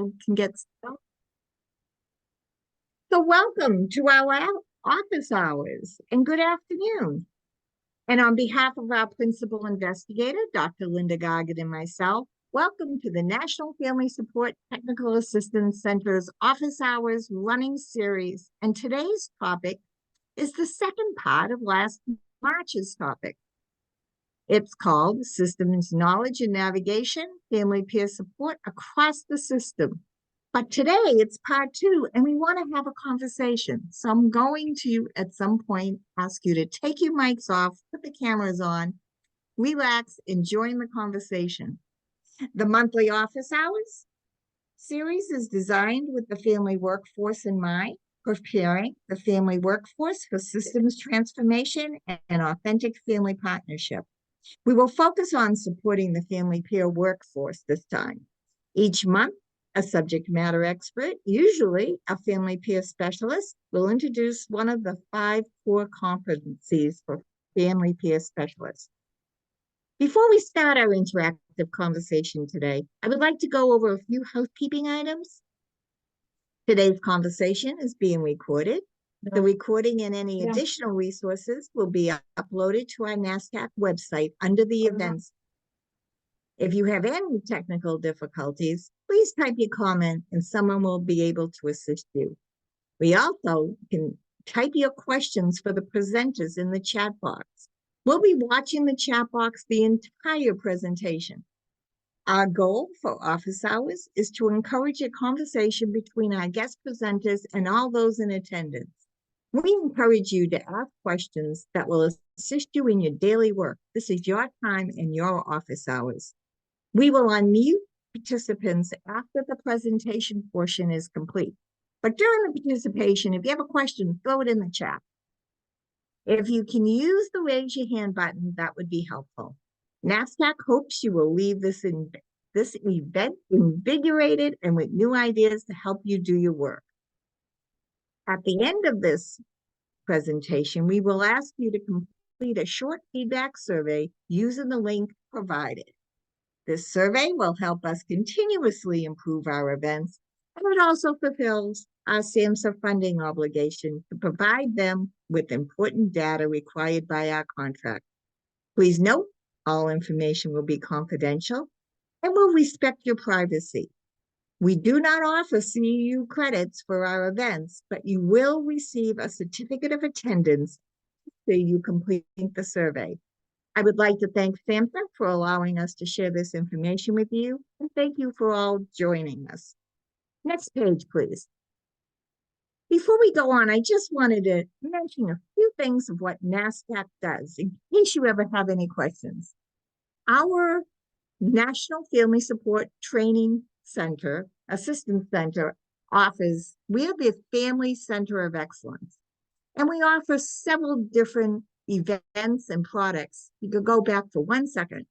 everyone can get started. So welcome to our office hours and good afternoon. And on behalf of our principal investigator, Dr. Linda Goggin, and myself, welcome to the National Family Support Technical Assistance Center's Office Hours Running Series. And today's topic is the second part of last March's topic. It's called Systems Knowledge and Navigation, Family Peer Support Across the System. But today it's part 2, and we want to have a conversation. So I'm going to, at some point, ask you to take your mics off, put the cameras on, relax, and join the conversation. The monthly office hours series is designed with the family workforce in mind, preparing the family workforce for systems transformation and authentic family partnership. We will focus on supporting the family peer workforce this time. Each month, a subject matter expert, usually a family peer specialist, will introduce one of the 5 core competencies for family peer specialists. Before we start our interactive conversation today, I would like to go over a few housekeeping items. Today's conversation is being recorded. The recording and any additional resources will be uploaded to our NASDAQ website under the events. If you have any technical difficulties, please type your comment and someone will be able to assist you. We also can type your questions for the presenters in the chat box. We'll be watching the chat box the entire presentation. Our goal for office hours is to encourage a conversation between our guest presenters and all those in attendance. We encourage you to ask questions that will assist you in your daily work. This is your time and your office hours. We will unmute participants after the presentation portion is complete. But during the participation, if you have a question, throw it in the chat. If you can use the raise your hand button, that would be helpful. NASDAQ hopes you will leave this event invigorated and with new ideas to help you do your work. At the end of this presentation, we will ask you to complete a short feedback survey using the link provided. This survey will help us continuously improve our events, and it also fulfills our SAMHSA funding obligation to provide them with important data required by our contract. Please note, all information will be confidential and will respect your privacy. We do not offer CEU credits for our events, but you will receive a certificate of attendance after you complete the survey. I would like to thank SAMHSA for allowing us to share this information with you, and thank you for all joining us. Next page, please. Before we go on, I just wanted to mention a few things of what NASDAQ does, in case you ever have any questions. Our National Family Support Training Center, Assistance Center, we are the Family Center of Excellence, and we offer several different events and products. You could go back for 1 second.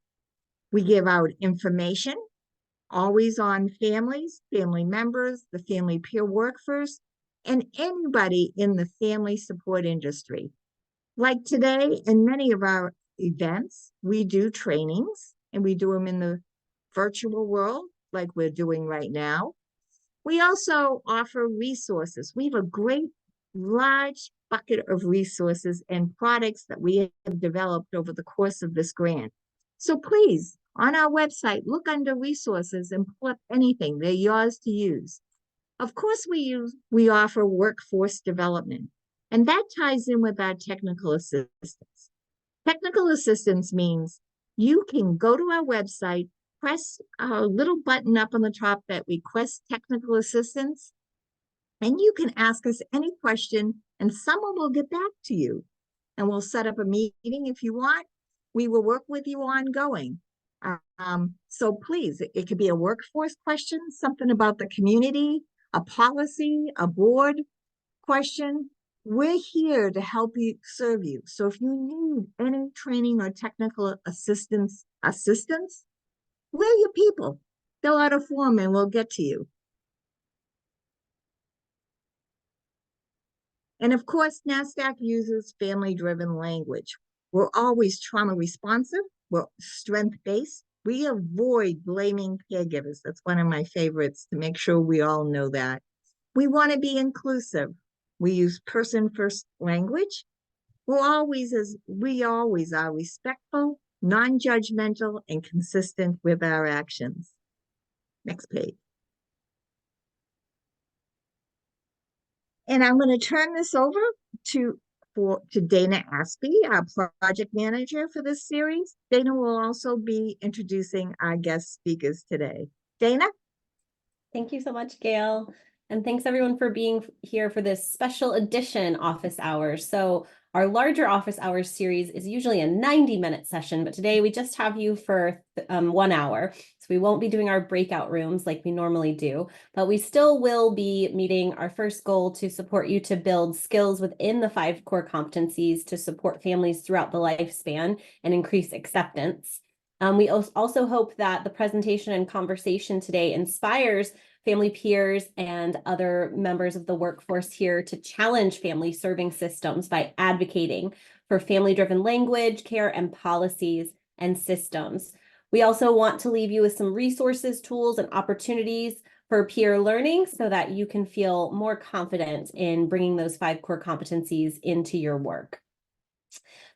We give out information, always on families, family members, the family peer workforce, and anybody in the family support industry. Like today, in many of our events, we do trainings, and we do them in the virtual world, like we're doing right now. We also offer resources. We have a great large bucket of resources and products that we have developed over the course of this grant. So please, on our website, look under resources and pull up anything. They're yours to use. Of course, we offer workforce development, and that ties in with our technical assistance. Technical assistance means you can go to our website, press our little button up on the top that requests technical assistance, and you can ask us any question, and someone will get back to you. And we'll set up a meeting if you want. We will work with you ongoing. So please, it could be a workforce question, something about the community, a policy, a board question. We're here to help you, serve you. So if you need any training or technical assistance, we're your people. Fill out a form and we'll get to you. And of course, NASDAQ uses family-driven language. We're always trauma responsive, we're strength-based, We avoid blaming caregivers. That's one of my favorites to make sure we all know that. We want to be inclusive. We use person first language. We always are respectful, non-judgmental, and consistent with our actions. Next page. And I'm going to turn this over to Dana Aspey, our project manager for this series. Dana will also be introducing our guest speakers today. Dana? Thank you so much, Gail. And thanks everyone for being here for this special edition office hours. So our larger office hours series is usually a 90-minute session, but today we just have you for 1 hour. So we won't be doing our breakout rooms like we normally do, but we still will be meeting our first goal to support you to build skills within the 5 core competencies to support families throughout the lifespan and increase acceptance. We also hope that the presentation and conversation today inspires family peers and other members of the workforce here to challenge family serving systems by advocating for family-driven language, care, and policies and systems. We also want to leave you with some resources, tools, and opportunities for peer learning so that you can feel more confident in bringing those 5 core competencies into your work.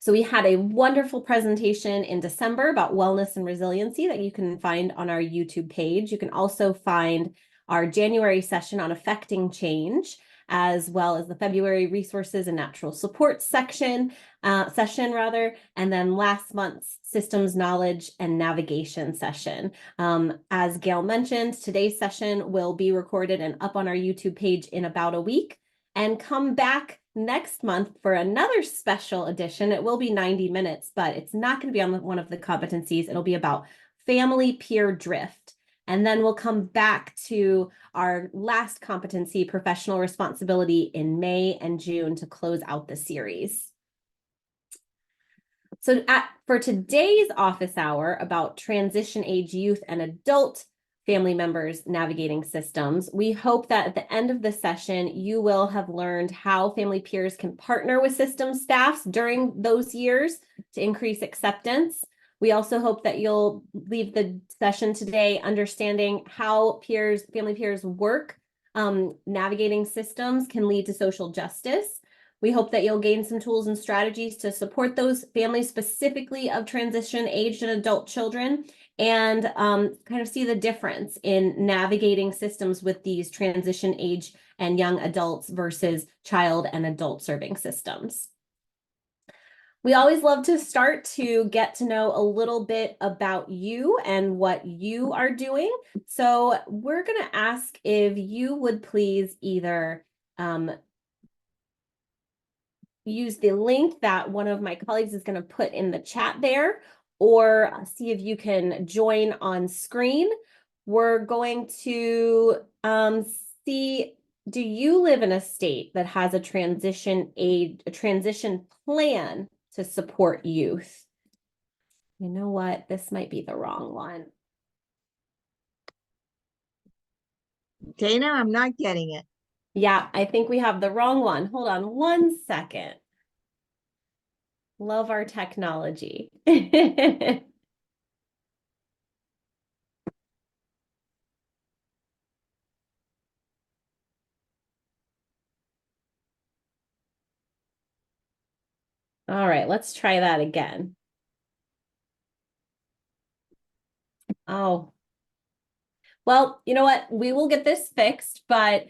So we had a wonderful presentation in December about wellness and resiliency that you can find on our YouTube page. You can also find our January session on affecting change, as well as the February resources and natural support session, and then last month's systems knowledge and navigation session. As Gail mentioned, today's session will be recorded and up on our YouTube page in about a week, and come back next month for another special edition. It will be 90 minutes, but it's not going to be on one of the competencies. It'll be about family peer drift. And then we'll come back to our last competency, professional responsibility, in May and June to close out the series. So for today's office hour about transition age youth and adult family members navigating systems, we hope that at the end of the session, you will have learned how family peers can partner with systems staffs during those years to increase acceptance. We also hope that you'll leave the session today understanding how family peers work. Navigating systems can lead to social justice. We hope that you'll gain some tools and strategies to support those families, specifically of transition aged and adult children, and kind of see the difference in navigating systems with these transition age and young adults versus child and adult serving systems. We always love to start to get to know a little bit about you and what you are doing. So we're going to ask if you would please either use the link that one of my colleagues is going to put in the chat there, or see if you can join on screen. We're going to see, do you live in a state that has a transition plan to support youth? You know what? This might be the wrong one. Dana, I'm not getting it. Yeah, I think we have the wrong one. Hold on 1 second. Love our technology. All right, let's try that again. Oh, well, you know what? We will get this fixed, but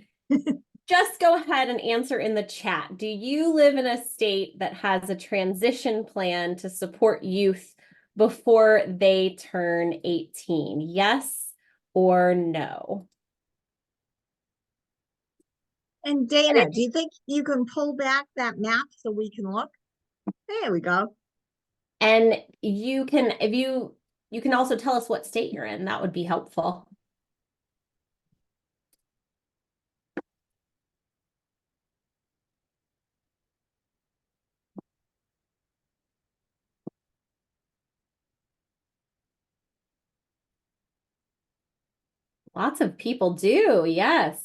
just go ahead and answer in the chat. Do you live in a state that has a transition plan to support youth before they turn 18? Yes or no? And Dana, do you think you can pull back that map so we can look? There we go. And you can, if you can also tell us what state you're in. That would be helpful. Lots of people do, yes.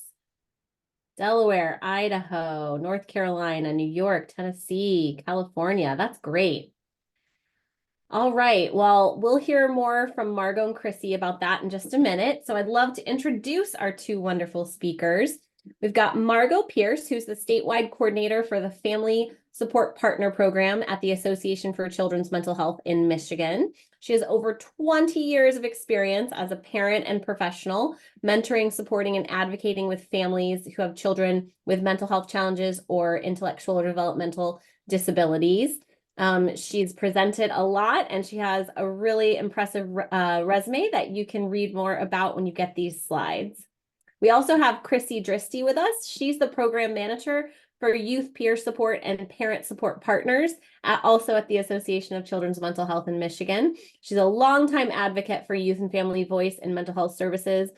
Delaware, Idaho, North Carolina, New York, Tennessee, California. That's great. All right. Well, we'll hear more from Margo and Krissy about that in just a minute. So I'd love to introduce our two wonderful speakers. We've got Margo Pierce, who's the statewide coordinator for the Family Support Partner Program at the Association for Children's Mental Health in Michigan. She has over 20 years of experience as a parent and professional, mentoring, supporting, and advocating with families who have children with mental health challenges or intellectual or developmental disabilities. She's presented a lot and she has a really impressive resume that you can read more about when you get these slides. We also have Krissy Dristy with us. She's the program manager for youth peer support and parent support partners also at the Association of Children's Mental Health in Michigan. She's a longtime advocate for youth and family voice in mental health services,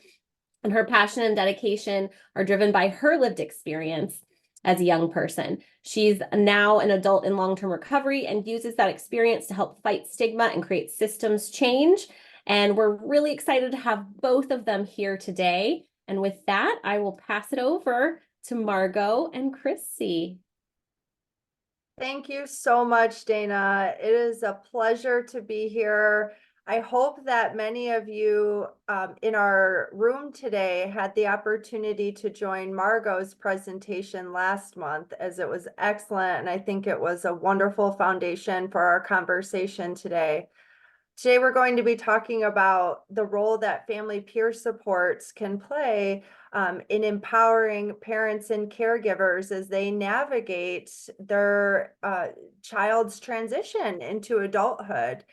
and her passion and dedication are driven by her lived experience as a young person. She's now an adult in long-term recovery and uses that experience to help fight stigma and create systems change. And we're really excited to have both of them here today. And with that, I will pass it over to Margo and Krissy. Thank you so much, Dana. It is a pleasure to be here. I hope that many of you in our room today had the opportunity to join Margo's presentation last month, as it was excellent. And I think it was a wonderful foundation for our conversation today. Today, we're going to be talking about the role that family peer supports can play in empowering parents and caregivers as they navigate their child's transition into adulthood.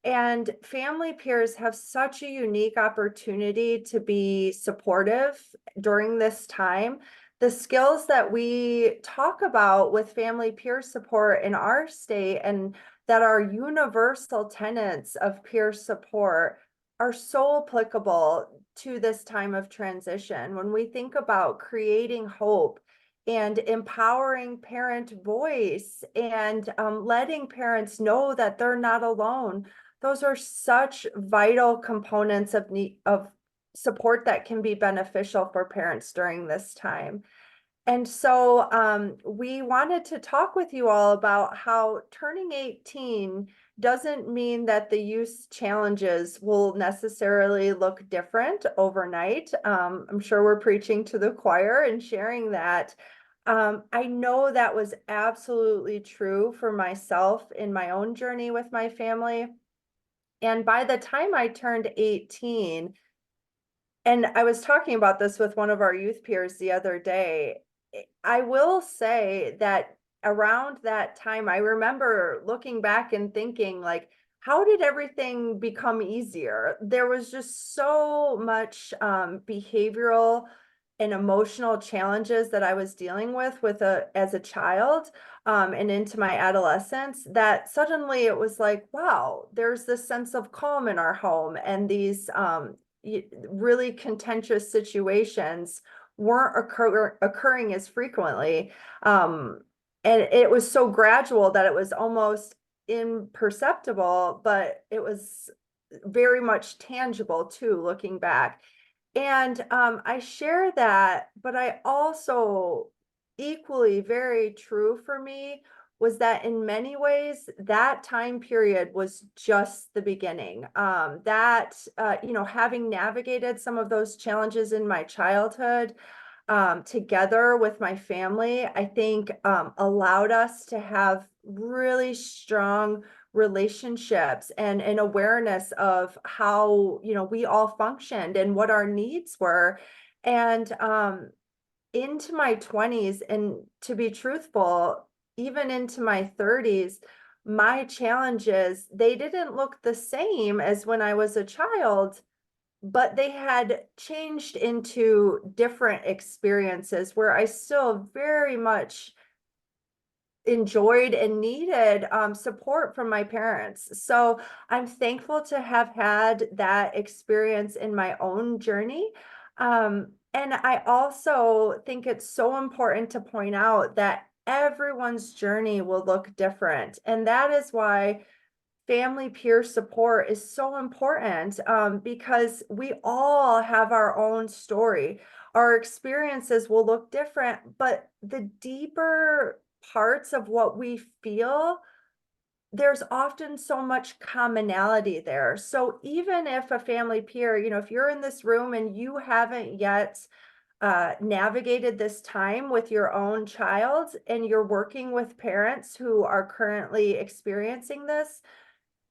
And family peers have such a unique opportunity to be supportive during this time. The skills that we talk about with family peer support in our state and that are universal tenets of peer support are so applicable to this time of transition. When we think about creating hope and empowering parent voice and letting parents know that they're not alone, those are such vital components of support that can be beneficial for parents during this time. And so we wanted to talk with you all about how turning 18 doesn't mean that the youth challenges will necessarily look different overnight. I'm sure we're preaching to the choir and sharing that. I know that was absolutely true for myself in my own journey with my family. And by the time I turned 18, and I was talking about this with one of our youth peers the other day, I will say that around that time, I remember looking back and thinking, like, how did everything become easier? There was just so much behavioral and emotional challenges that I was dealing with as a child and into my adolescence, that suddenly it was like, wow, there's this sense of calm in our home, and these really contentious situations weren't occurring as frequently. And it was so gradual that it was almost imperceptible, but it was very much tangible too, looking back. And I share that, but I also equally very true for me was that in many ways that time period was just the beginning. Having navigated some of those challenges in my childhood together with my family, I think allowed us to have really strong relationships and an awareness of how we all functioned and what our needs were. And into my 20s, and to be truthful, even into my 30s, my challenges, they didn't look the same as when I was a child, but they had changed into different experiences where I still very much enjoyed and needed support from my parents. So I'm thankful to have had that experience in my own journey. And I also think it's so important to point out that everyone's journey will look different. And that is why family peer support is so important, because we all have our own story. Our experiences will look different, but the deeper parts of what we feel, there's often so much commonality there. So even if a family peer, if you're in this room and you haven't yet navigated this time with your own child and you're working with parents who are currently experiencing this,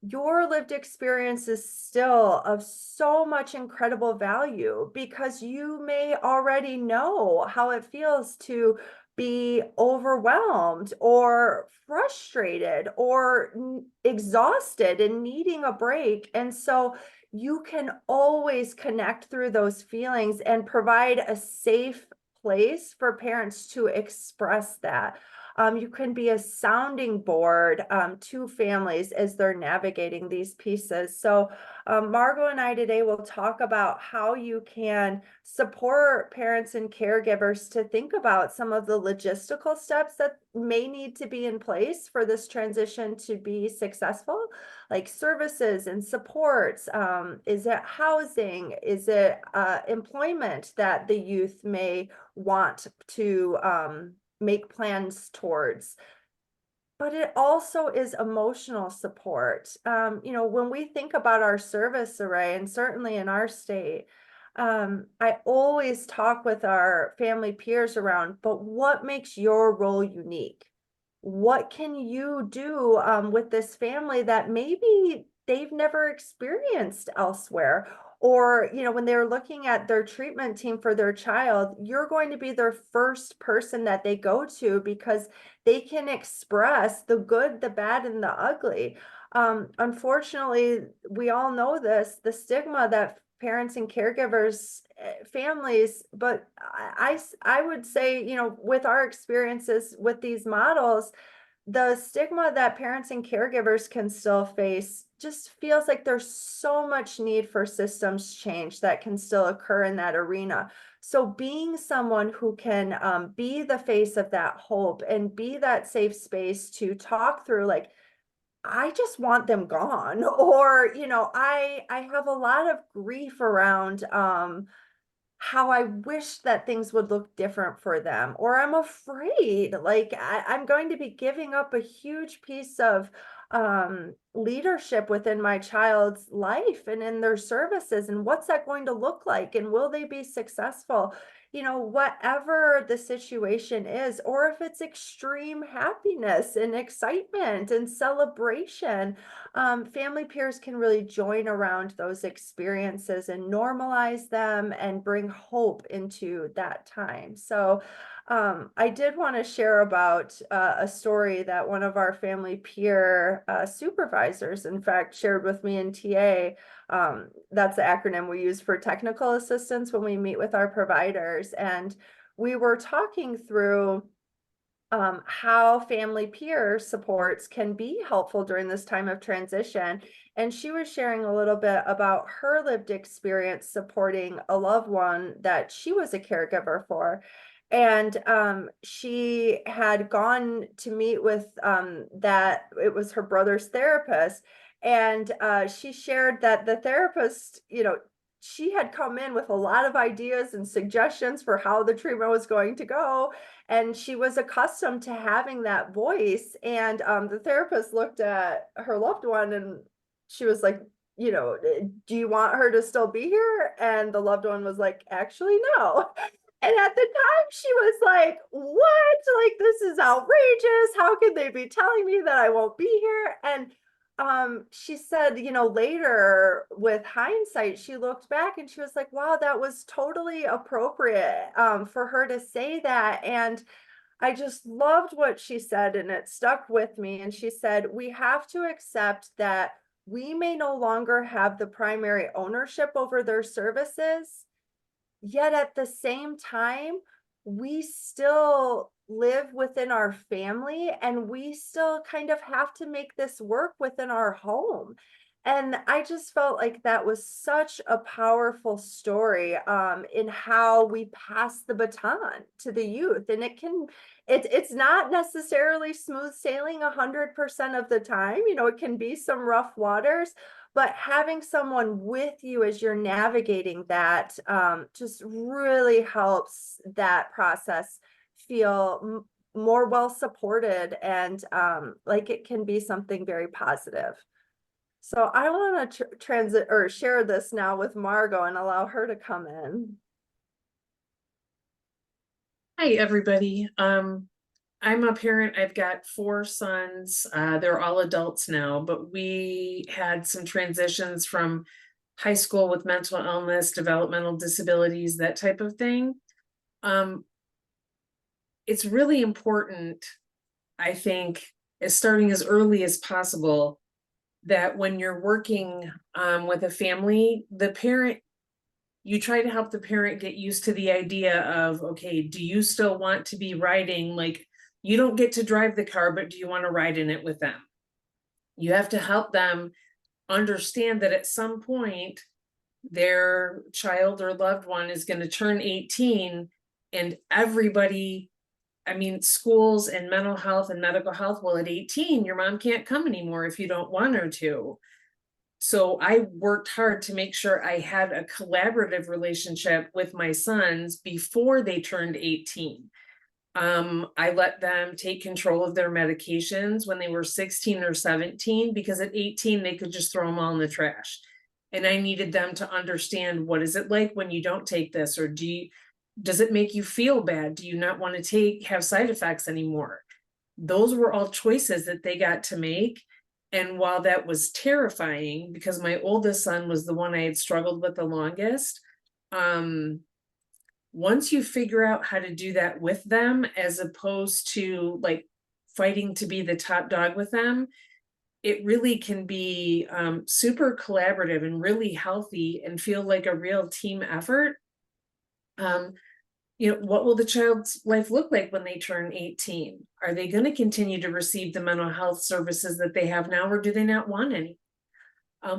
your lived experience is still of so much incredible value because you may already know how it feels to be overwhelmed or frustrated or exhausted and needing a break. And so you can always connect through those feelings and provide a safe place for parents to express that. You can be a sounding board to families as they're navigating these pieces. So Margo and I today will talk about how you can support parents and caregivers to think about some of the logistical steps that may need to be in place for this transition to be successful, like services and supports. Is it housing? Is it employment that the youth may want to make plans towards? But it also is emotional support. When we think about our service array, and certainly in our state, I always talk with our family peers around, but what makes your role unique? What can you do with this family that maybe they've never experienced elsewhere? Or, when they're looking at their treatment team for their child, you're going to be their first person that they go to because they can express the good, the bad, and the ugly. Unfortunately, we all know this, the stigma that parents and caregivers, families, but I would say, with our experiences with these models, the stigma that parents and caregivers can still face just feels like there's so much need for systems change that can still occur in that arena. So being someone who can be the face of that hope and be that safe space to talk through, like, I just want them gone, or, I have a lot of grief around how I wish that things would look different for them, or I'm afraid like I'm going to be giving up a huge piece of leadership within my child's life and in their services. And what's that going to look like? And will they be successful? Whatever the situation is, or if it's extreme happiness and excitement and celebration, family peers can really join around those experiences and normalize them and bring hope into that time. So I did want to share about a story that one of our family peer supervisors, in fact, shared with me in TA. That's the acronym we use for technical assistance when we meet with our providers. And we were talking through how family peer supports can be helpful during this time of transition. And she was sharing a little bit about her lived experience supporting a loved one that she was a caregiver for. And she had gone to meet with that, it was her brother's therapist. And she shared that the therapist, she had come in with a lot of ideas and suggestions for how the treatment was going to go. And she was accustomed to having that voice. And the therapist looked at her loved one and she was like, do you want her to still be here? And the loved one was like, actually, no. And at the time she was like, what? Like, this is outrageous. How can they be telling me that I won't be here? And she said, later with hindsight, she looked back and she was like, wow, that was totally appropriate for her to say that. And I just loved what she said and it stuck with me. And she said, we have to accept that we may no longer have the primary ownership over their services, yet at the same time, we still live within our family and we still kind of have to make this work within our home. And I just felt like that was such a powerful story in how we pass the baton to the youth. And it's not necessarily smooth sailing 100% of the time. It can be some rough waters, but having someone with you as you're navigating that just really helps that process feel more well supported, and like it can be something very positive. So I want to transit or share this now with Margo and allow her to come in. Hi, everybody. I'm a parent. I've got 4 sons. They're all adults now, but we had some transitions from high school with mental illness, developmental disabilities, that type of thing. It's really important, I think, starting as early as possible, that when you're working with a family, you try to help the parent get used to the idea of, okay, do you still want to be riding? Like, you don't get to drive the car, but do you want to ride in it with them? You have to help them understand that at some point their child or loved one is going to turn 18, and everybody, I mean, schools and mental health and medical health, well, at 18, your mom can't come anymore if you don't want her to. So I worked hard to make sure I had a collaborative relationship with my sons before they turned 18. I let them take control of their medications when they were 16 or 17, because at 18, they could just throw them all in the trash. And I needed them to understand, what is it like when you don't take this? Or does it make you feel bad? Do you not want to have side effects anymore? Those were all choices that they got to make. And while that was terrifying, because my oldest son was the one I had struggled with the longest, once you figure out how to do that with them, as opposed to like fighting to be the top dog with them, it really can be super collaborative and really healthy and feel like a real team effort. What will the child's life look like when they turn 18? Are they going to continue to receive the mental health services that they have now, or do they not want any?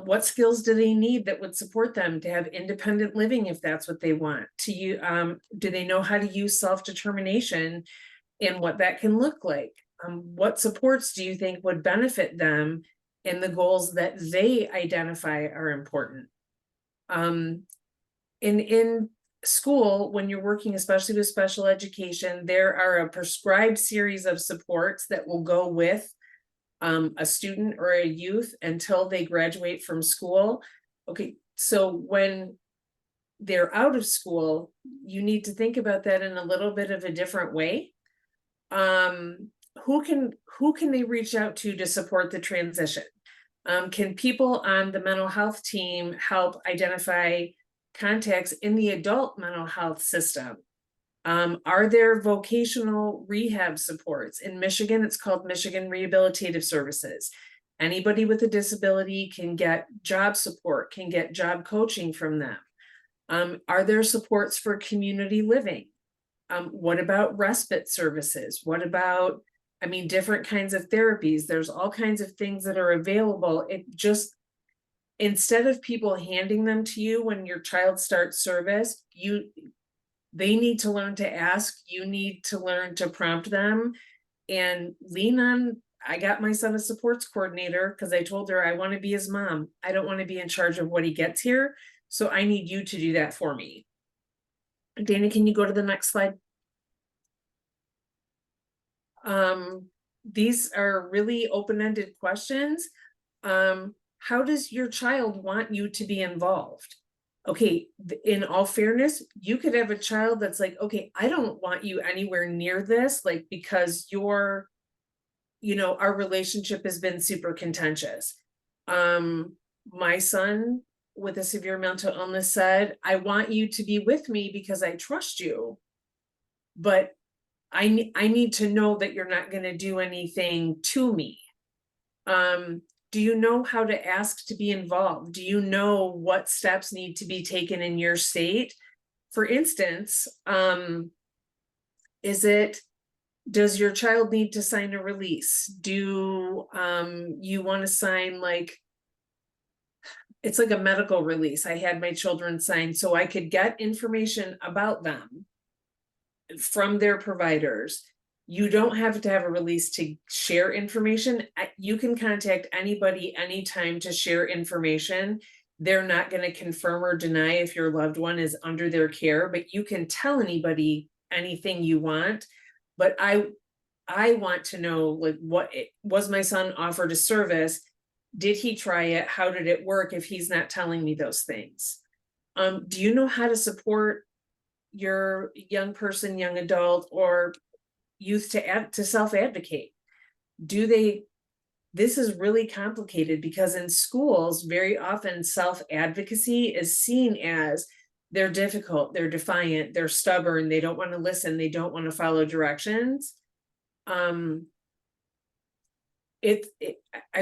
What skills do they need that would support them to have independent living, if that's what they want? Do they know how to use self-determination and what that can look like? What supports do you think would benefit them in the goals that they identify are important? In school, when you're working, especially with special education, there are a prescribed series of supports that will go with a student or a youth until they graduate from school. Okay, so when they're out of school, you need to think about that in a little bit of a different way. Who can they reach out to support the transition? Can people on the mental health team help identify contacts in the adult mental health system? Are there vocational rehab supports? In Michigan, it's called Michigan Rehabilitative Services. Anybody with a disability can get job support, can get job coaching from them. Are there supports for community living? What about respite services? What about, different kinds of therapies? There's all kinds of things that are available. Instead of people handing them to you when your child starts service, they need to learn to ask. You need to learn to prompt them and lean on. I got my son a supports coordinator because I told her I want to be his mom. I don't want to be in charge of what he gets here. So I need you to do that for me. Dana, can you go to the next slide? These are really open-ended questions. How does your child want you to be involved? Okay, in all fairness, you could have a child that's like, okay, I don't want you anywhere near this, like, because our relationship has been super contentious. My son with a severe mental illness said, I want you to be with me because I trust you, but I need to know that you're not going to do anything to me. Do you know how to ask to be involved? Do you know what steps need to be taken in your state? For instance, does your child need to sign a release? Do you want to sign, it's like a medical release I had my children sign so I could get information about them from their providers. You don't have to have a release to share information. You can contact anybody anytime to share information. They're not going to confirm or deny if your loved one is under their care, but you can tell anybody anything you want. But I want to know, like, was my son offered a service? Did he try it? How did it work if he's not telling me those things? Do you know how to support your young person, young adult, or youth to self-advocate? This is really complicated because in schools, very often self-advocacy is seen as they're difficult, they're defiant, they're stubborn, they don't want to listen, they don't want to follow directions. I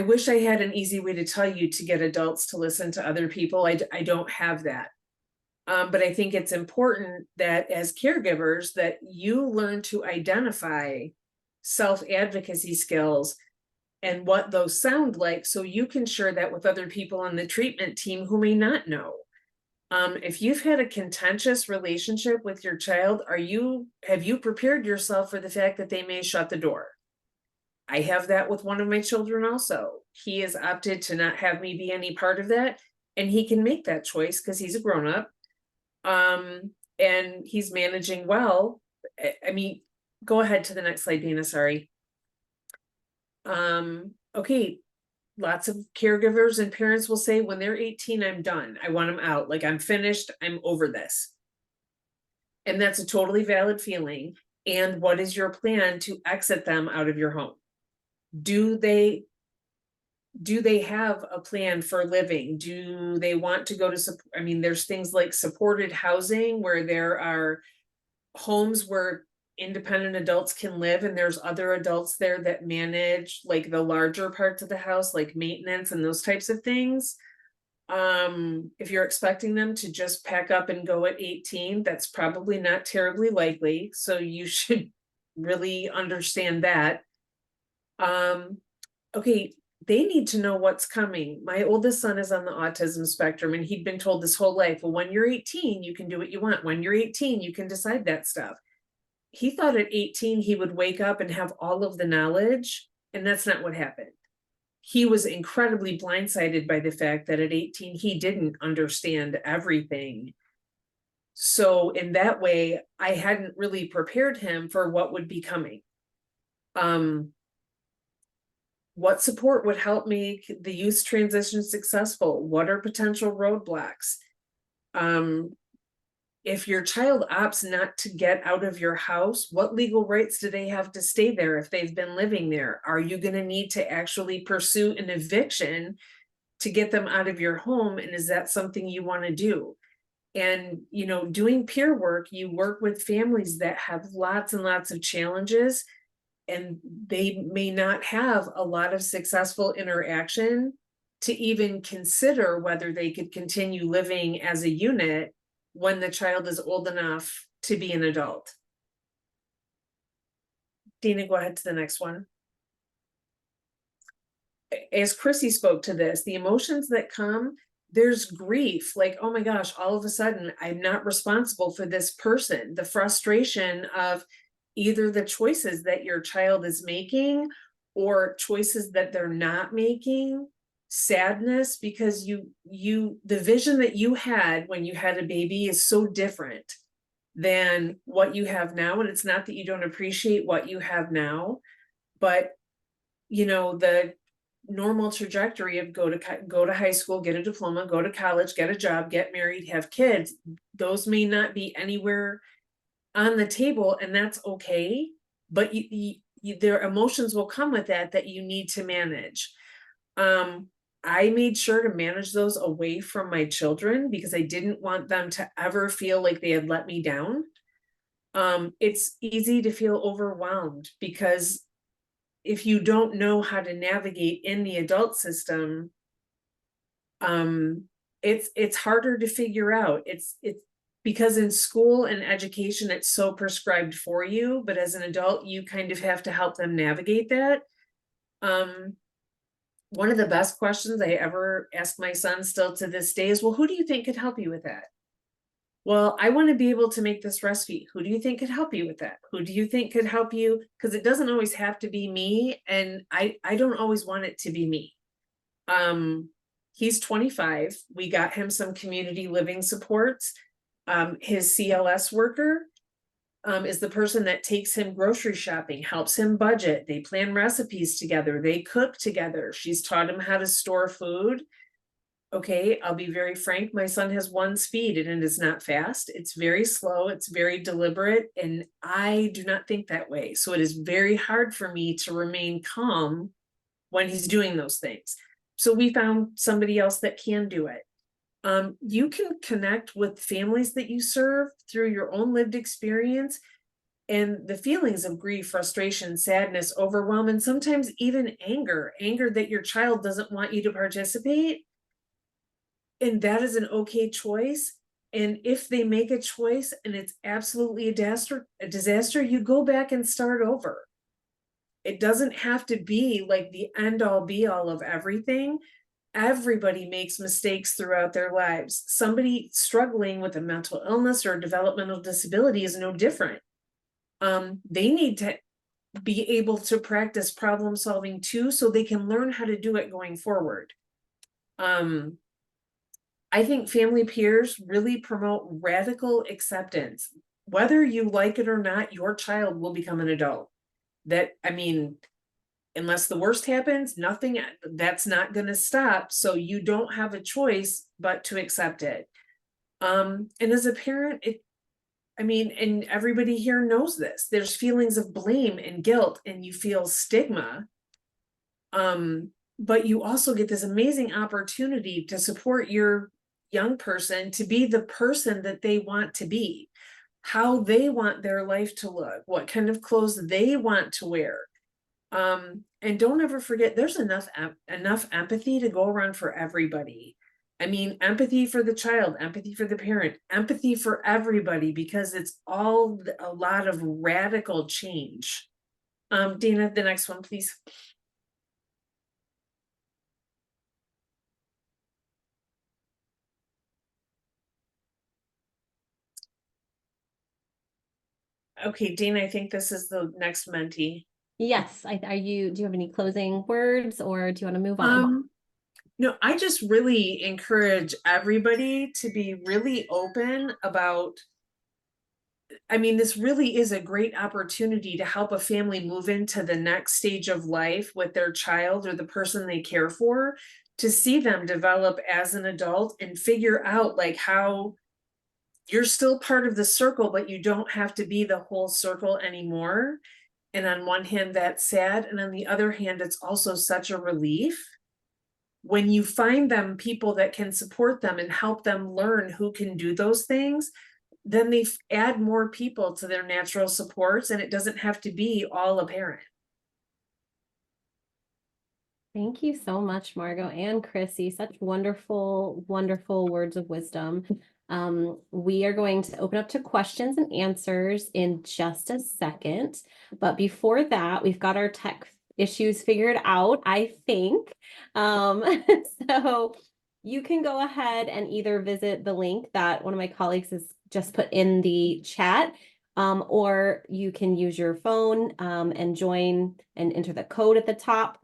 wish I had an easy way to tell you to get adults to listen to other people. I don't have that. But I think it's important that as caregivers that you learn to identify self-advocacy skills and what those sound like, so you can share that with other people on the treatment team who may not know. If you've had a contentious relationship with your child, have you prepared yourself for the fact that they may shut the door? I have that with one of my children also. He has opted to not have me be any part of that, and he can make that choice because he's a grown-up. And he's managing well. I mean, go ahead to the next slide, Dana, sorry. Okay, lots of caregivers and parents will say when they're 18, I'm done. I want them out. Like, I'm finished. I'm over this. And that's a totally valid feeling. And what is your plan to exit them out of your home? Do they have a plan for living? Do they want to go to, I mean, there's things like supported housing where there are homes where independent adults can live, and there's other adults there that manage like the larger parts of the house, like maintenance and those types of things. If you're expecting them to just pack up and go at 18, that's probably not terribly likely. So you should really understand that. Okay, they need to know what's coming. My oldest son is on the autism spectrum, and he'd been told this whole life, well, when you're 18, you can do what you want. When you're 18, you can decide that stuff. He thought at 18, he would wake up and have all of the knowledge, and that's not what happened. He was incredibly blindsided by the fact that at 18, he didn't understand everything. So in that way, I hadn't really prepared him for what would be coming. What support would help make the youth transition successful? What are potential roadblocks? If your child opts not to get out of your house, what legal rights do they have to stay there if they've been living there? Are you going to need to actually pursue an eviction to get them out of your home? And is that something you want to do? And, you know, doing peer work, you work with families that have lots and lots of challenges, and they may not have a lot of successful interaction to even consider whether they could continue living as a unit when the child is old enough to be an adult. Dina, go ahead to the next one. As Krissy spoke to this, the emotions that come, there's grief, like, oh my gosh, all of a sudden, I'm not responsible for this person. The frustration of either the choices that your child is making or choices that they're not making. Sadness because the vision that you had when you had a baby is so different than what you have now. And it's not that you don't appreciate what you have now, but you know, the normal trajectory of go to high school, get a diploma, go to college, get a job, get married, have kids, those may not be anywhere on the table, and that's okay. But their emotions will come with that you need to manage. I made sure to manage those away from my children because I didn't want them to ever feel like they had let me down. It's easy to feel overwhelmed because if you don't know how to navigate in the adult system, it's harder to figure out. It's because in school and education, it's so prescribed for you, but as an adult, you kind of have to help them navigate that. One of the best questions I ever ask my son still to this day is, well, who do you think could help you with that? Well, I want to be able to make this recipe. Who do you think could help you with that? Who do you think could help you? Because it doesn't always have to be me. And I don't always want it to be me. He's 25. We got him some community living supports. His CLS worker is the person that takes him grocery shopping, helps him budget. They plan recipes together. They cook together. She's taught him how to store food. Okay, I'll be very frank. My son has one speed and it is not fast. It's very slow. It's very deliberate. And I do not think that way. So it is very hard for me to remain calm when he's doing those things. So we found somebody else that can do it. You can connect with families that you serve through your own lived experience and the feelings of grief, frustration, sadness, overwhelm, and sometimes even anger that your child doesn't want you to participate. And that is an okay choice. And if they make a choice and it's absolutely a disaster, you go back and start over. It doesn't have to be like the end all be all of everything. Everybody makes mistakes throughout their lives. Somebody struggling with a mental illness or a developmental disability is no different. They need to be able to practice problem solving too, so they can learn how to do it going forward. I think family peers really promote radical acceptance. Whether you like it or not, your child will become an adult. Unless the worst happens, that's not going to stop. So you don't have a choice but to accept it. And as a parent, and everybody here knows this, there's feelings of blame and guilt and you feel stigma. But you also get this amazing opportunity to support your young person to be the person that they want to be, how they want their life to look, what kind of clothes they want to wear. And don't ever forget, there's enough empathy to go around for everybody. Empathy for the child, empathy for the parent, empathy for everybody, because it's all a lot of radical change. Dana, the next one, please. Okay, Dana, I think this is the next mentee. Yes. Do you have any closing words or do you want to move on? No, I just really encourage everybody to be really open about, this really is a great opportunity to help a family move into the next stage of life with their child or the person they care for, to see them develop as an adult and figure out how you're still part of the circle, but you don't have to be the whole circle anymore. And on one hand, that's sad. And on the other hand, it's also such a relief when you find them people that can support them and help them learn who can do those things. Then they add more people to their natural supports, and it doesn't have to be all a parent. Thank you so much, Margo and Krissy. Such wonderful, wonderful words of wisdom. We are going to open up to questions and answers in just a second. But before that, we've got our tech issues figured out, I think. So you can go ahead and either visit the link that one of my colleagues has just put in the chat, or you can use your phone and join and enter the code at the top.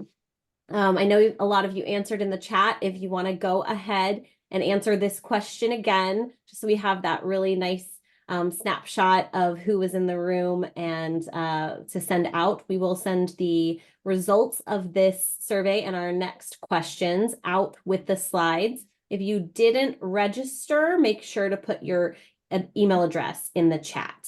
I know a lot of you answered in the chat. If you want to go ahead and answer this question again, just so we have that really nice snapshot of who was in the room and to send out. We will send the results of this survey and our next questions out with the slides. If you didn't register, make sure to put your email address in the chat.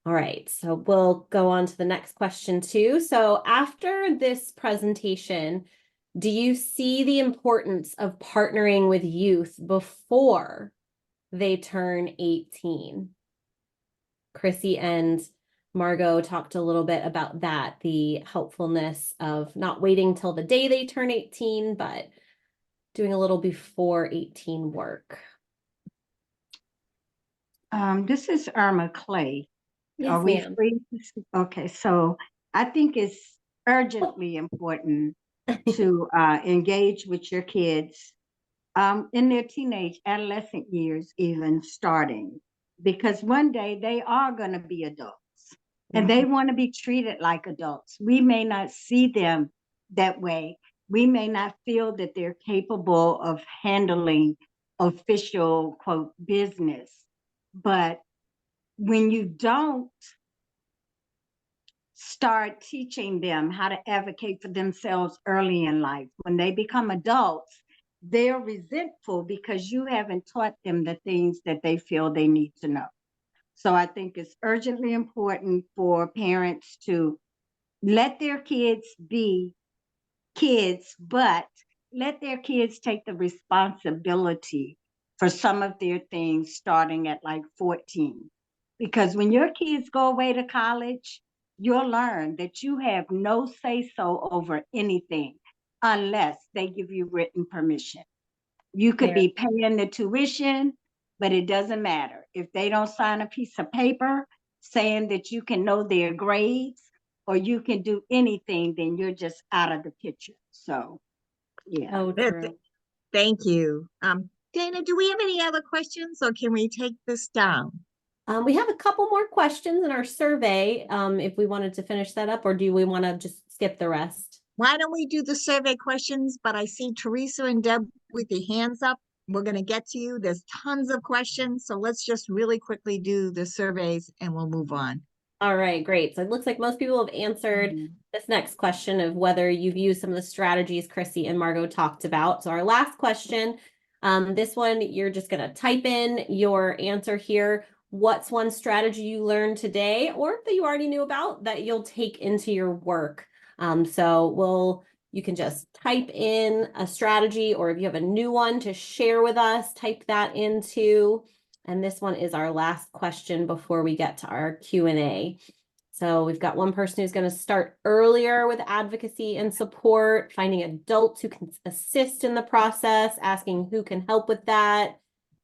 All right, so we'll go on to the next question too. So after this presentation, do you see the importance of partnering with youth before they turn 18? Krissy and Margo talked a little bit about that, the helpfulness of not waiting till the day they turn 18, but doing a little before 18 work. This is Irma Clay. Yes, Are we ma'am. free? Okay, so I think it's urgently important to engage with your kids in their teenage, adolescent years, even starting, because one day they are going to be adults and they want to be treated like adults. We may not see them that way. We may not feel that they're capable of handling official, quote, business, but when you don't start teaching them how to advocate for themselves early in life, when they become adults, they're resentful because you haven't taught them the things that they feel they need to know. So I think it's urgently important for parents to let their kids be kids, but let their kids take the responsibility for some of their things starting at like 14. Because when your kids go away to college, you'll learn that you have no say-so over anything unless they give you written permission. You could be paying the tuition, but it doesn't matter. If they don't sign a piece of paper saying that you can know their grades or you can do anything, then you're just out of the picture. So, yeah. Oh, Yeah, true. Thank you. Dana, do we have any other questions or can we take this down? We have a couple more questions in our survey, if we wanted to finish that up, or do we want to just skip the rest? Why don't we do the survey questions? But I see Teresa and Deb with your hands up. We're going to get to you. There's tons of questions. So let's just really quickly do the surveys and we'll move on. All right, great. So it looks like most people have answered this next question of whether you've used some of the strategies Krissy and Margo talked about. So our last question, this one, you're just going to type in your answer here. What's one strategy you learned today or that you already knew about that you'll take into your work? So you can just type in a strategy, or if you have a new one to share with us, type that into. And this one is our last question before we get to our Q&A. So we've got one person who's going to start earlier with advocacy and support, finding adults who can assist in the process, asking who can help with that,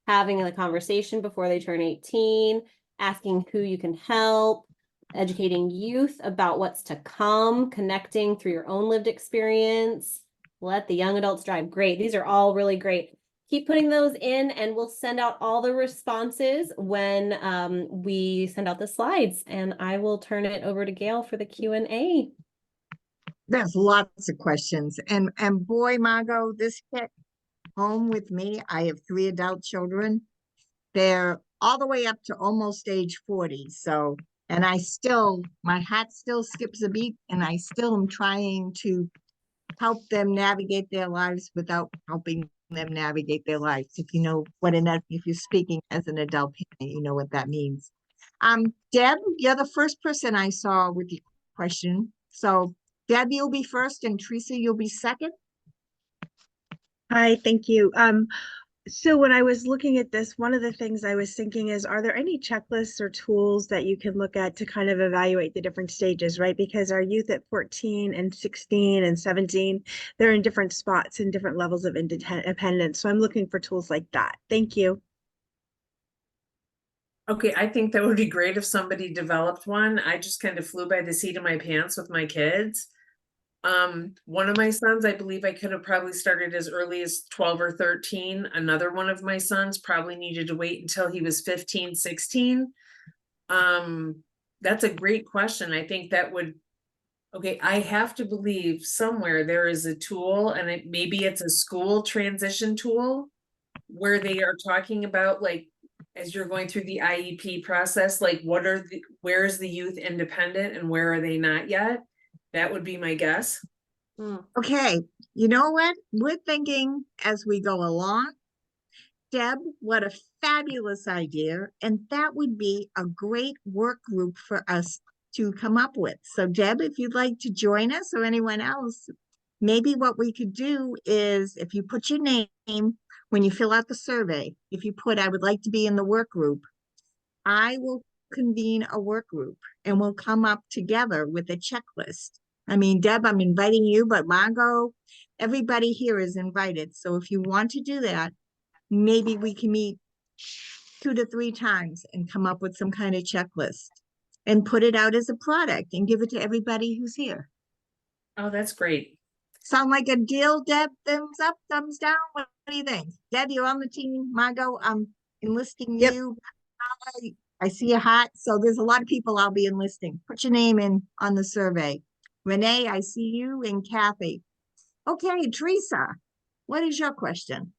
having a conversation before they turn 18, asking who you can help, educating youth about what's to come, connecting through your own lived experience, let the young adults drive. Great. These are all really great. Keep putting those in and we'll send out all the responses when we send out the slides, and I will turn it over to Gail for the Q&A. There's lots of questions. And boy, Margo, this hit home with me. I have 3 adult children. They're all the way up to almost age 40. So, and my heart still skips a beat and I still am trying to help them navigate their lives without helping them navigate their lives. If you know if you're speaking as an adult parent, you know what that means. Deb, you're the first person I saw with the question. So Deb, you'll be first and Teresa, you'll be second. Hi, thank you. So when I was looking at this, one of the things I was thinking is, are there any checklists or tools that you can look at to kind of evaluate the different stages, right? Because our youth at 14 and 16 and 17, they're in different spots and different levels of independence. So I'm looking for tools like that. Thank you. Okay, I think that would be great if somebody developed one. I just kind of flew by the seat of my pants with my kids. One of my sons, I believe I could have probably started as early as 12 or 13. Another one of my sons probably needed to wait until he was 15, 16. That's a great question. I think that would, okay, I have to believe somewhere there is a tool, and maybe it's a school transition tool where they are talking about, like, as you're going through the IEP process, like where is the youth independent and where are they not yet? That would be my guess. Okay, you know what? We're thinking as we go along. Deb, what a fabulous idea. And that would be a great work group for us to come up with. So Deb, if you'd like to join us or anyone else, maybe what we could do is if you put your name when you fill out the survey, if you put, I would like to be in the work group, I will convene a work group and we'll come up together with a checklist. I mean, Deb, I'm inviting you, but Margo, everybody here is invited. So if you want to do that, maybe we can meet 2 to 3 times and come up with some kind of checklist and put it out as a product and give it to everybody who's here. Oh, that's great. Sound like a deal, Deb? Thumbs up, thumbs down? What do you think? Deb, you're on the team. Margo, I'm enlisting you. I see a hat. So there's a lot of people I'll be enlisting. Put your name in on the survey. Renee, I see you, and Kathy. Okay, Teresa, what is your question?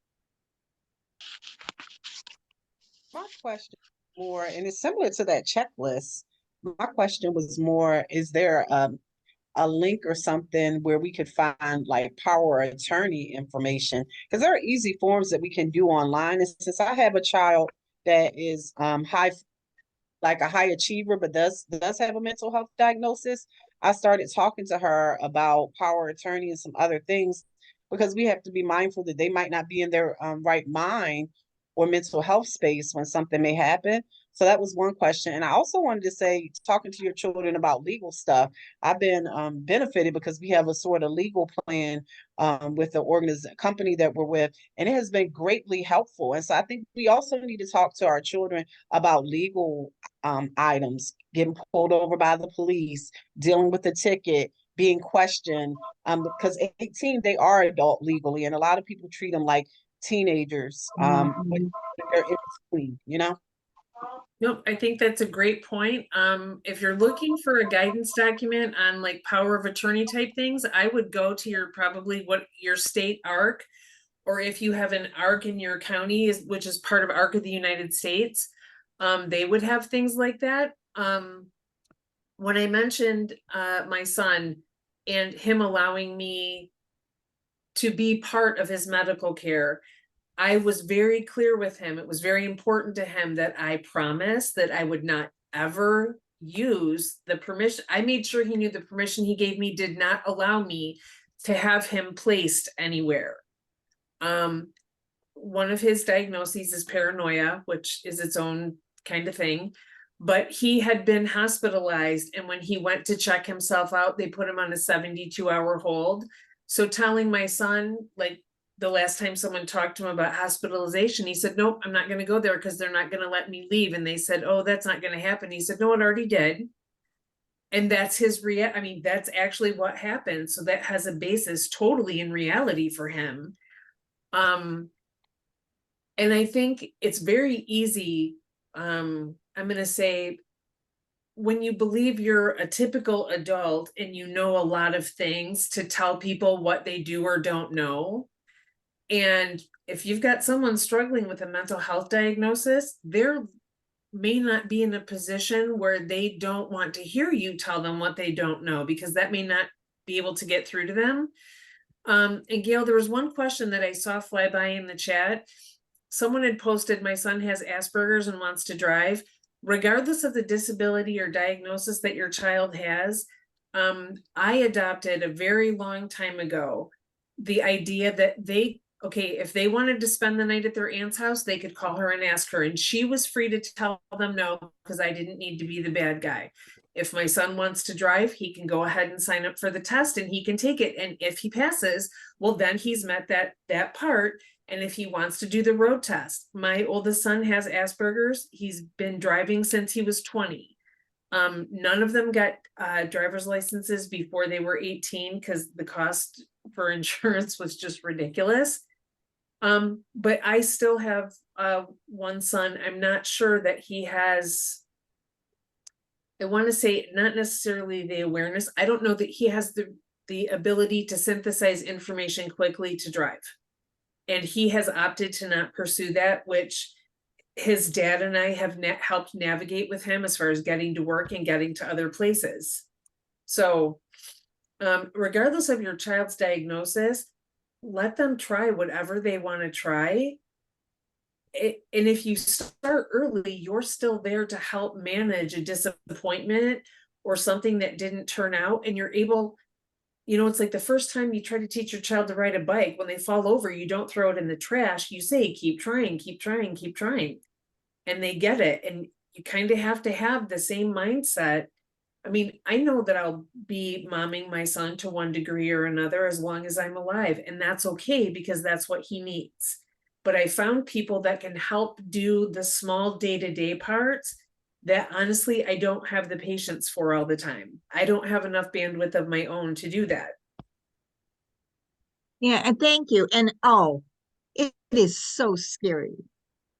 My question more, and it's similar to that checklist. My question was more, is there a link or something where we could find like power of attorney information? Because there are easy forms that we can do online. And since I have a child that is like a high achiever, but does have a mental health diagnosis, I started talking to her about power of attorney and some other things, because we have to be mindful that they might not be in their right mind or mental health space when something may happen. So that was one question. And I also wanted to say, talking to your children about legal stuff, I've been benefited because we have a sort of legal plan with the company that we're with, and it has been greatly helpful. And so I think we also need to talk to our children about legal items, getting pulled over by the police, dealing with a ticket, being questioned, because 18, they are adult legally, and a lot of people treat them like teenagers, but they're in between, you know? Nope, I think that's a great point. If you're looking for a guidance document on like power of attorney type things, I would go to your state ARC, or if you have an ARC in your county, which is part of ARC of the United States, they would have things like that. When I mentioned my son and him allowing me to be part of his medical care, I was very clear with him. It was very important to him that I promised that I would not ever use the permission. I made sure he knew the permission he gave me did not allow me to have him placed anywhere. One of his diagnoses is paranoia, which is its own kind of thing, but he had been hospitalized, and when he went to check himself out, they put him on a 72-hour hold. So telling my son, like, the last time someone talked to him about hospitalization, he said, nope, I'm not going to go there because they're not going to let me leave. And they said, oh, that's not going to happen. He said, no, it already did. And that's I mean, that's actually what happened. So that has a basis totally in reality for him. And I think it's very easy. I'm going to say, when you believe you're a typical adult and you know a lot of things, to tell people what they do or don't know. And if you've got someone struggling with a mental health diagnosis, they're may not be in a position where they don't want to hear you tell them what they don't know, because that may not be able to get through to them. And Gail, there was one question that I saw fly by in the chat. Someone had posted, my son has Asperger's and wants to drive. Regardless of the disability or diagnosis that your child has, I adopted a very long time ago the idea that if they wanted to spend the night at their aunt's house, they could call her and ask her, and she was free to tell them no, because I didn't need to be the bad guy. If my son wants to drive, he can go ahead and sign up for the test and he can take it. And if he passes, well, then he's met that part. And if he wants to do the road test, my oldest son has Asperger's. He's been driving since he was 20. None of them got driver's licenses before they were 18 because the cost for insurance was just ridiculous. But I still have one son. I'm not sure that he has, I want to say, not necessarily the awareness. I don't know that he has the ability to synthesize information quickly to drive. And he has opted to not pursue that, which his dad and I have helped navigate with him as far as getting to work and getting to other places. So regardless of your child's diagnosis, let them try whatever they want to try. And if you start early, you're still there to help manage a disappointment or something that didn't turn out. And you're able, it's like the first time you try to teach your child to ride a bike, when they fall over, you don't throw it in the trash. You say, keep trying, keep trying, keep trying. And they get it. And you kind of have to have the same mindset. I mean, I know that I'll be momming my son to one degree or another as long as I'm alive, and that's okay because that's what he needs. But I found people that can help do the small day-to-day parts that honestly, I don't have the patience for all the time. I don't have enough bandwidth of my own to do that. Yeah, and thank you. And it is so scary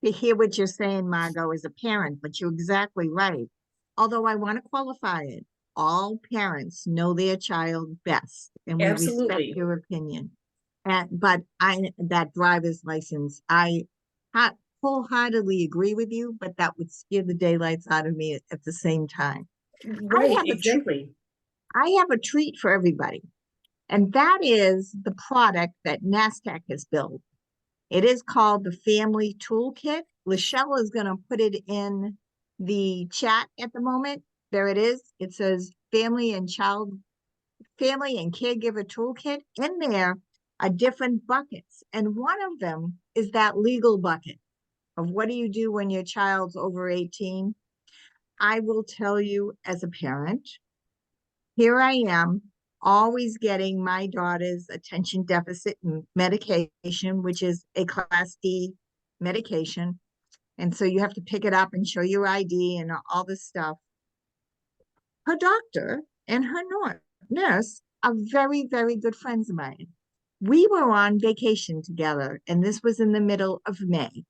to hear what you're saying, Margo, as a parent, but you're exactly right. Although I want to qualify it, all parents know their child best, and we Absolutely. respect your opinion. But that driver's license, wholeheartedly agree with you, but that would scare the daylights out of me at the same time. Right, have a tr- exactly. I have a treat for everybody, and that is the product that NASDAQ has built. It is called the Family Toolkit. Lachelle is going to put it in the chat at the moment. There it is. It says Family and Caregiver Toolkit. In there are different buckets, and one of them is that legal bucket of what do you do when your child's over 18. I will tell you as a parent, here I am, always getting my daughter's attention deficit medication, which is a Class D medication. And so you have to pick it up and show your ID and all this stuff. Her doctor and her nurse are very, very good friends of mine. We were on vacation together, and this was in the middle of May.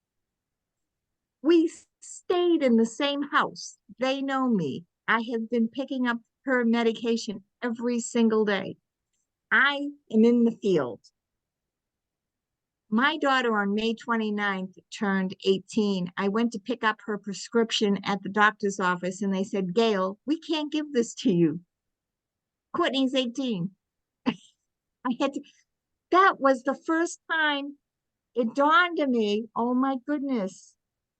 We stayed in the same house. They know me. I have been picking up her medication every single day. I am in the field. My daughter on May 29th turned 18. I went to pick up her prescription at the doctor's office, and they said, Gail, we can't give this to you. Courtney's 18. That was the first time it dawned on me, oh my goodness,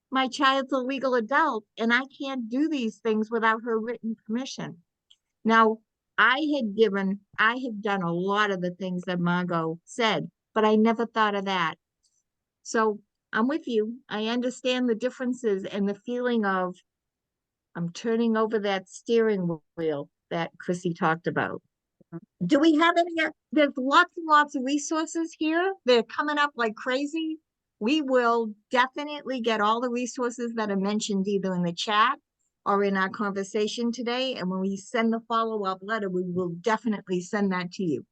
my child's a legal adult and I can't do these things without her written permission. Now, I have done a lot of the things that Margo said, but I never thought of that. So I'm with you. I understand the differences and the feeling of I'm turning over that steering wheel that Krissy talked about. Do we have any? There's lots and lots of resources here. They're coming up like crazy. We will definitely get all the resources that are mentioned either in the chat or in our conversation today. And when we send the follow-up letter, we will definitely send that to you.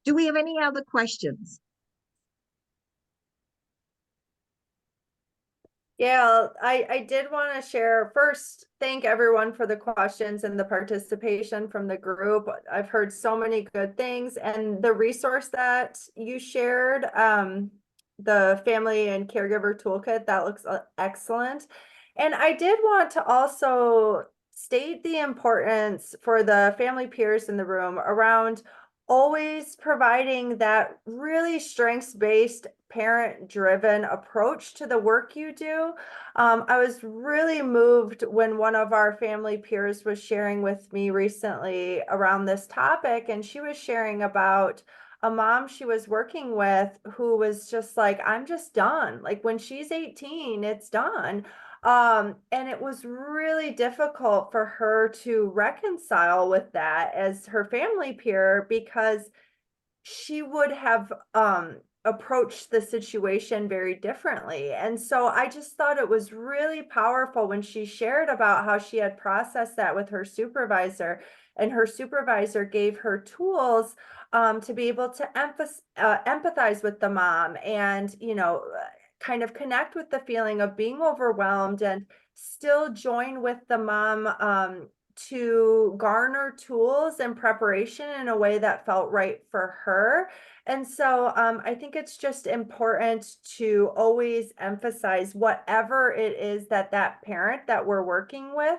Do we have any other questions? Yeah, I did want to share first, thank everyone for the questions and the participation from the group. I've heard so many good things, and the resource that you shared, the Family and Caregiver Toolkit, that looks excellent. And I did want to also state the importance for the family peers in the room around always providing that really strengths-based, parent-driven approach to the work you do. I was really moved when one of our family peers was sharing with me recently around this topic, and she was sharing about a mom she was working with who was just like, I'm just done. Like when she's 18, it's done. And it was really difficult for her to reconcile with that as her family peer, because she would have approached the situation very differently. And so I just thought it was really powerful when she shared about how she had processed that with her supervisor, and her supervisor gave her tools to be able to empathize with the mom and, kind of connect with the feeling of being overwhelmed and still join with the mom to garner tools and preparation in a way that felt right for her. And so I think it's just important to always emphasize whatever it is that that parent that we're working with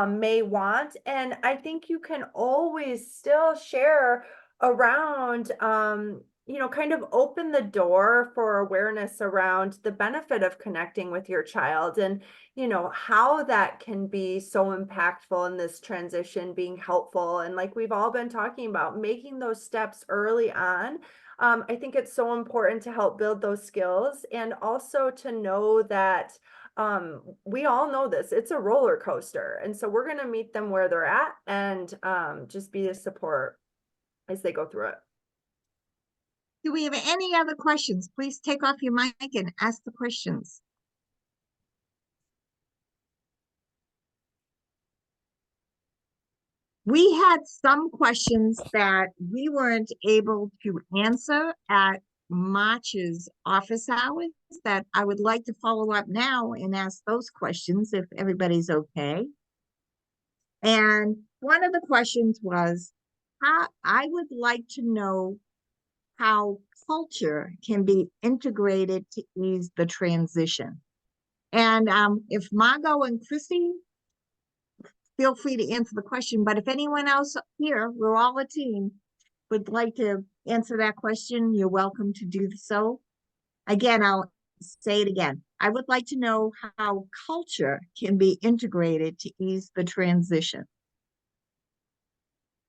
may want. And I think you can always still share around kind of open the door for awareness around the benefit of connecting with your child, and how that can be so impactful in this transition, being helpful. And like we've all been talking about, making those steps early on. I think it's so important to help build those skills, and also to know that we all know this, it's a roller coaster. And so we're going to meet them where they're at, and just be a support as they go through it. Do we have any other questions? Please take off your mic and ask the questions. We had some questions that we weren't able to answer at March's office hours that I would like to follow up now and ask those questions if everybody's okay. And one of the questions was, I would like to know how culture can be integrated to ease the transition. And if Margo and Krissy, feel free to answer the question, but if anyone else here, we're all a team, would like to answer that question, you're welcome to do so. Again, I'll say it again. I would like to know how culture can be integrated to ease the transition.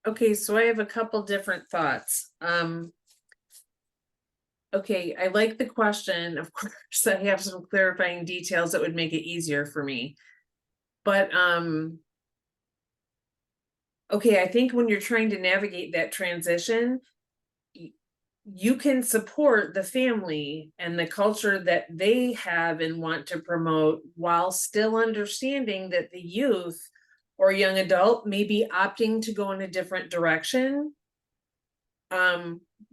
Okay, so I have a couple different thoughts. Okay, I like the question. Of course, I have some clarifying details that would make it easier for me. But okay, I think when you're trying to navigate that transition, you can support the family and the culture that they have and want to promote while still understanding that the youth or young adult may be opting to go in a different direction.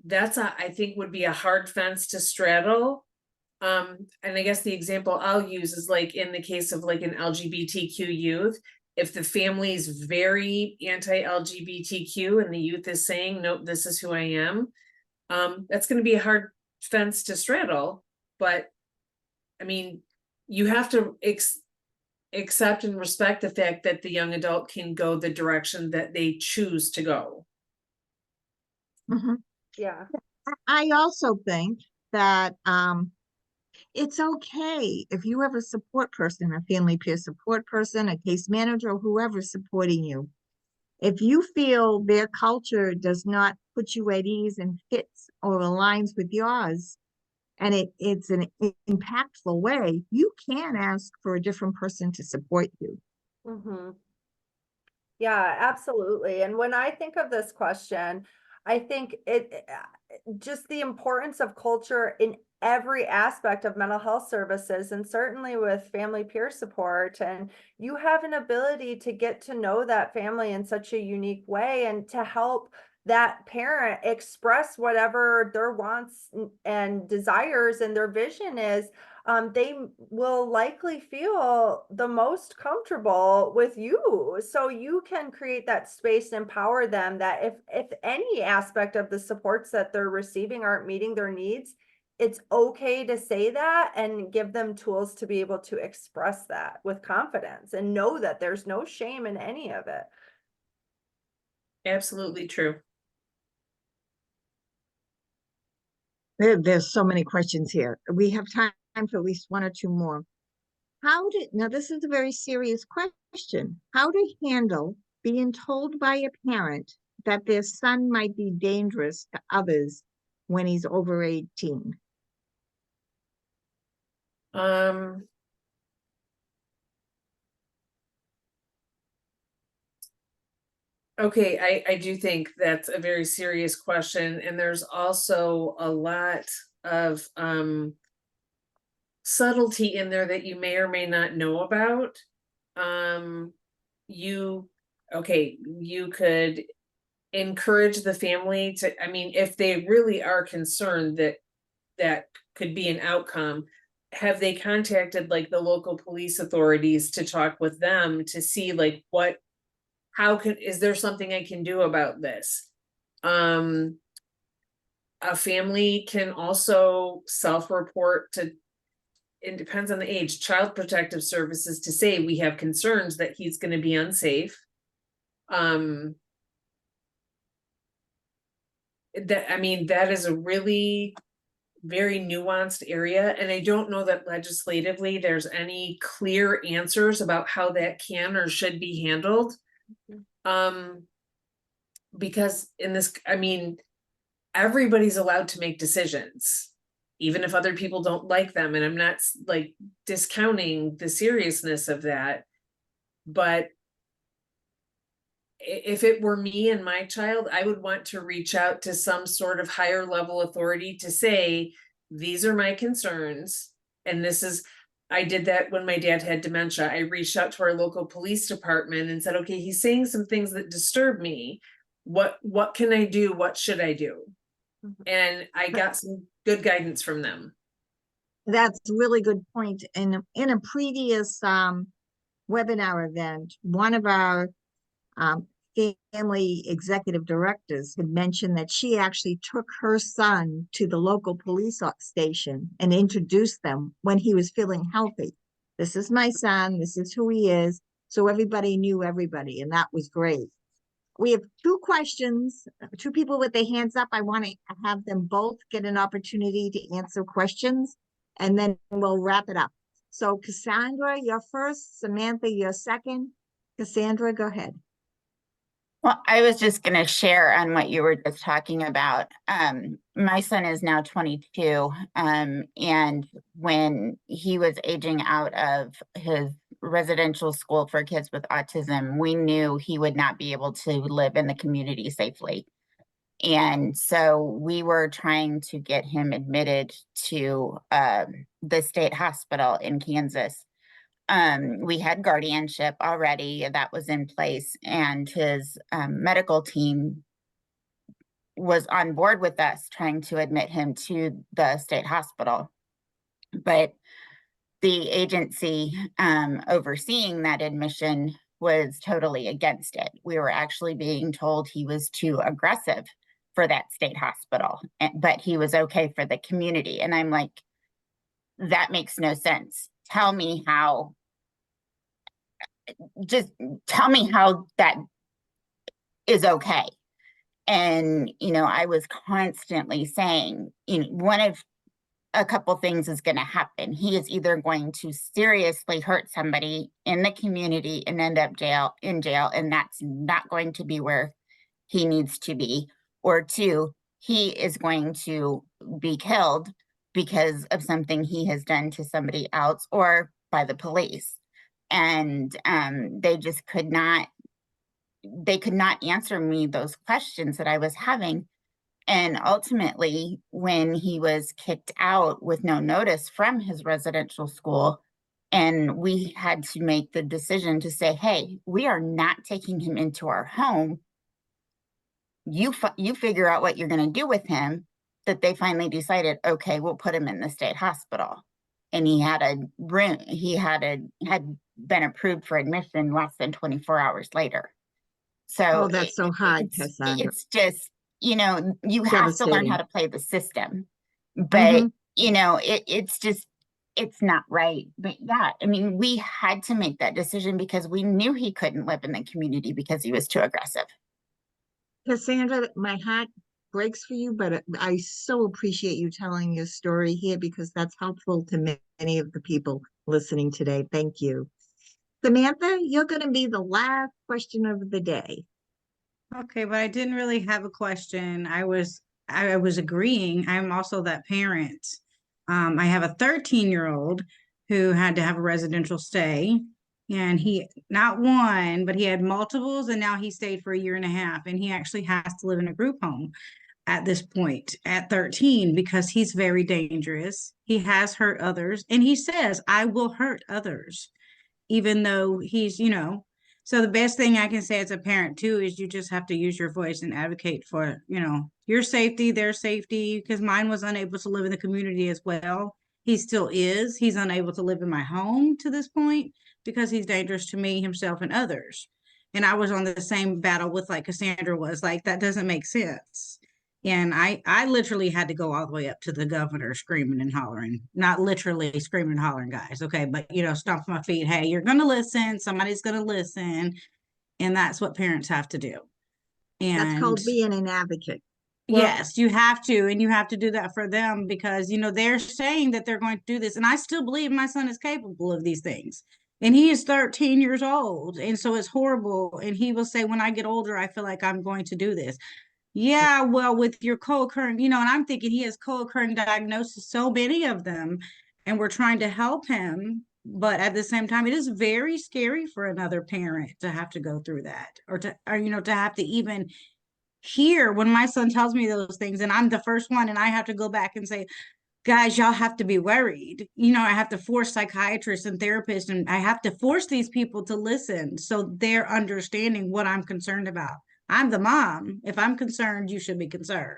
That's I think would be a hard fence to straddle. And I guess the example I'll use is like in the case of like an LGBTQ youth, if the family is very anti-LGBTQ and the youth is saying, nope, this is who I am, that's going to be a hard fence to straddle. But I mean, you have to accept and respect the fact that the young adult can go the direction that they choose to go. Mhm. Yeah. I also think that it's okay if you have a support person, a family peer support person, a case manager, or whoever's supporting you. If you feel their culture does not put you at ease and fits or aligns with yours, and it's an impactful way, you can ask for a different person to support you. Mm-hmm. Yeah, absolutely. And when I think of this question, I think just the importance of culture in every aspect of mental health services, and certainly with family peer support. And you have an ability to get to know that family in such a unique way and to help that parent express whatever their wants and desires and their vision is. They will likely feel the most comfortable with you. So you can create that space and empower them that if any aspect of the supports that they're receiving aren't meeting their needs, it's okay to say that and give them tools to be able to express that with confidence and know that there's no shame in any of it. Absolutely true. There's so many questions here. We have time for at least one or two more. Now this is a very serious question. How to handle being told by a parent that their son might be dangerous to others when he's over 18? Okay, I do think that's a very serious question, and there's also a lot of subtlety in there that you may or may not know about. You could encourage the family to, I mean, if they really are concerned that that could be an outcome, have they contacted like the local police authorities to talk with them to see like is there something I can do about this? A family can also self-report to, it depends on the age, Child Protective Services to say we have concerns that he's going to be unsafe. That is a really very nuanced area, and I don't know that legislatively there's any clear answers about how that can or should be handled. Because in this, everybody's allowed to make decisions, even if other people don't like them, and I'm not like discounting the seriousness of that, but if it were me and my child, I would want to reach out to some sort of higher level authority to say, these are my concerns. And I did that when my dad had dementia. I reached out to our local police department and said, okay, he's saying some things that disturb me. What can I do? What should I do? And I got some good guidance from them. That's a really good point. In a previous webinar event, one of our family executive directors had mentioned that she actually took her son to the local police station and introduced them when he was feeling healthy. This is my son. This is who he is. So everybody knew everybody, and that was great. We have two questions, two people with their hands up. I want to have them both get an opportunity to answer questions, and then we'll wrap it up. So Cassandra, you're first. Samantha, you're second. Cassandra, go ahead. Well, I was just going to share on what you were just talking about. My son is now 22, and when he was aging out of his residential school for kids with autism, we knew he would not be able to live in the community safely. And so we were trying to get him admitted to the state hospital in Kansas. We had guardianship already that was in place, and his medical team was on board with us trying to admit him to the state hospital. But the agency overseeing that admission was totally against it. We were actually being told he was too aggressive for that state hospital, but he was okay for the community. And I'm like, that makes no sense. Just tell me how that is okay. And, I was constantly saying, one of a couple things is going to happen. He is either going to seriously hurt somebody in the community and end up in jail, and that's not going to be where he needs to be. Or two, he is going to be killed because of something he has done to somebody else or by the police. And they just could not answer me those questions that I was having. And ultimately, when he was kicked out with no notice from his residential school, and we had to make the decision to say, hey, we are not taking him into our home. You figure out what you're going to do with him, that they finally decided, okay, we'll put him in the state hospital. And he had a room, had been approved for admission less than 24 hours later. So that's so hard, Cassandra. It's just, you have to learn how to play the system. But, it's not right. But yeah, we had to make that decision because we knew he couldn't live in the community because he was too aggressive. Cassandra, my heart breaks for you, but I so appreciate you telling your story here because that's helpful to many of the people listening today. Thank you. Samantha, you're going to be the last question of the day. Okay, but I didn't really have a question. I was agreeing. I'm also that parent. I have a 13-year-old who had to have a residential stay, and he not one, but he had multiples, and now he stayed for 1.5 years, and he actually has to live in a group home at this point at 13 because he's very dangerous. He has hurt others, and he says, I will hurt others, even though he's, so the best thing I can say as a parent too is you just have to use your voice and advocate for, your safety, their safety, because mine was unable to live in the community as well. He still is. He's unable to live in my home to this point because he's dangerous to me, himself, and others. And I was on the same battle with like Cassandra was, like, that doesn't make sense. And I literally had to go all the way up to the governor screaming and hollering, not literally screaming and hollering, guys. Okay. But, stomp my feet. Hey, you're going to listen. Somebody's going to listen. And that's what parents have to do. And that's called being an advocate. Yes, you have to. And you have to do that for them because, they're saying that they're going to do this. And I still believe my son is capable of these things. And he is 13 years old. And so it's horrible. And he will say, when I get older, I feel like I'm going to do this. Yeah, well, with your co-occurring, and I'm thinking he has co-occurring diagnosis, so many of them, and we're trying to help him. But at the same time, it is very scary for another parent to have to go through that or to have to even hear when my son tells me those things. And I'm the first one, and I have to go back and say, guys, y'all have to be worried. I have to force psychiatrists and therapists, and I have to force these people to listen so they're understanding what I'm concerned about. I'm the mom. If I'm concerned, you should be concerned.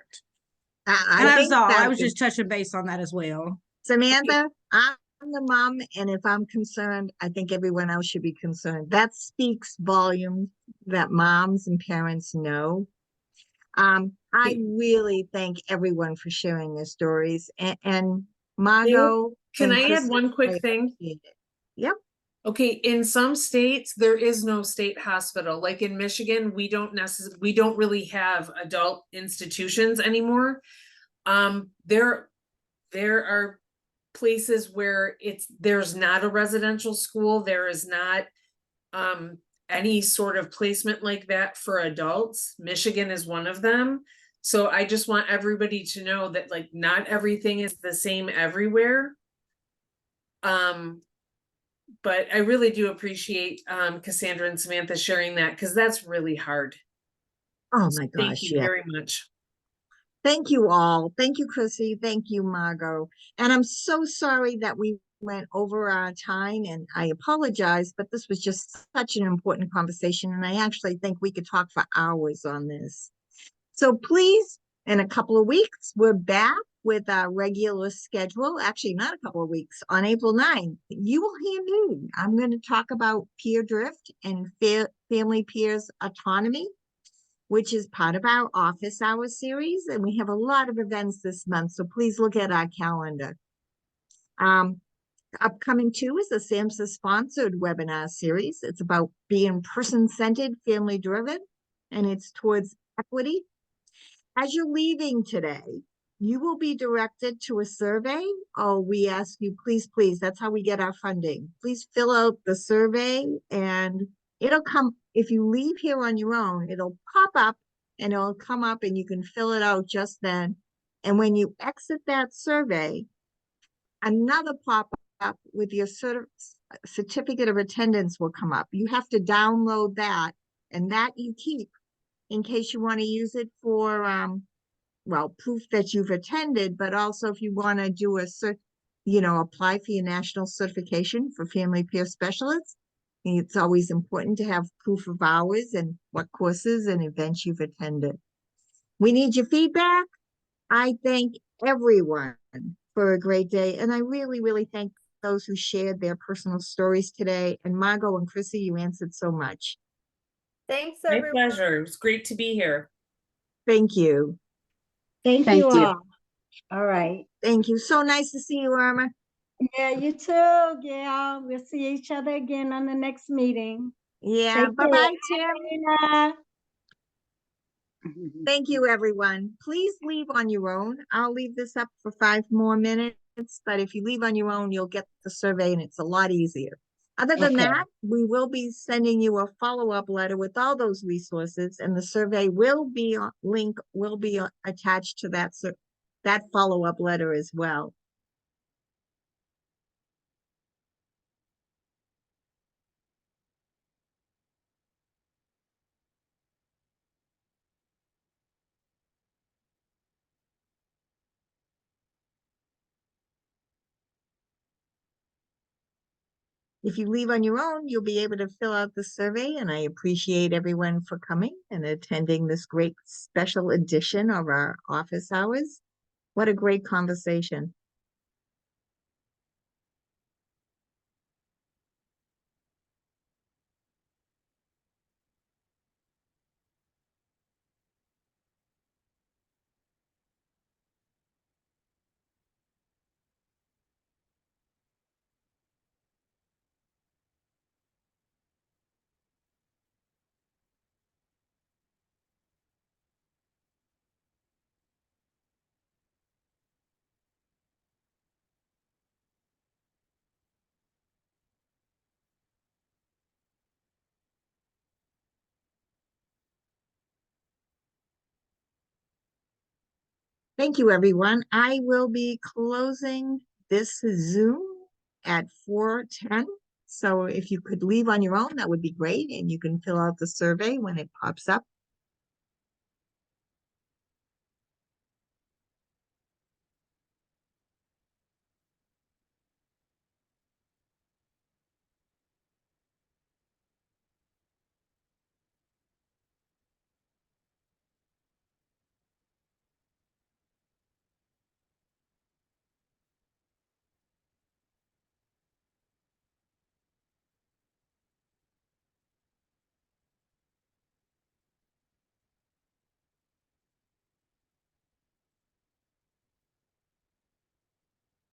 And that's all. I was just touching base on that as well. Samantha, I'm the mom, and if I'm concerned, I think everyone else should be concerned. That speaks volumes that moms and parents know. I really thank everyone for sharing their stories. And Margo, can I add one quick thing? Yep. Okay, in some states, there is no state hospital. Like in Michigan, we don't really have adult institutions anymore. There are places where there's not a residential school. There is not any sort of placement like that for adults. Michigan is one of them. So I just want everybody to know that like not everything is the same everywhere. But I really do appreciate Cassandra and Samantha sharing that, because that's really hard. Oh my Thank gosh, you yeah. very much. Thank you all. Thank you, Krissy. Thank you, Margo. And I'm so sorry that we went over our time, and I apologize, but this was just such an important conversation. And I actually think we could talk for hours on this. So please, in a couple of weeks, we're back with our regular schedule. Actually, not a couple of weeks. On April 9th, you will hear me. I'm going to talk about peer drift and family peers autonomy, which is part of our office hours series. And we have a lot of events this month, so please look at our calendar. Upcoming too is the SAMHSA sponsored webinar series. It's about being person-centered, family-driven, and it's towards equity. As you're leaving today, you will be directed to a survey. Oh, we ask you, please, that's how we get our funding. Please fill out the survey, and it'll come, if you leave here on your own, it'll pop up and it'll come up and you can fill it out just then. And when you exit that survey, another pop-up with your certificate of attendance will come up. You have to download that, and that you keep in case you want to use it for, well, proof that you've attended, but also if you want to do apply for your national certification for family peer specialists. And it's always important to have proof of hours and what courses and events you've attended. We need your feedback. I thank everyone for a great day. And I really, really thank those who shared their personal stories today. And Margo and Krissy, you answered so much. Thanks, My everyone. pleasure. It was great to be here. Thank you. Thank you all. All right. Thank you. So nice to see you, Irma. Yeah, you too, Gail. We'll see each other again on the next meeting. Yeah. Take Bye-bye, care. Tim. Thank you, everyone. Please leave on your own. I'll leave this up for 5 more minutes, but if you leave on your own, you'll get the survey and it's a lot easier. Other than Okay. that, we will be sending you a follow-up letter with all those resources, and the survey link will be attached to that follow-up letter as well. If you leave on your own, you'll be able to fill out the survey, and I appreciate everyone for coming and attending this great special edition of our office hours. What a great conversation. Thank you, everyone. I will be closing this Zoom at 4:10. So if you could leave on your own, that would be great. And you can fill out the survey when it pops up.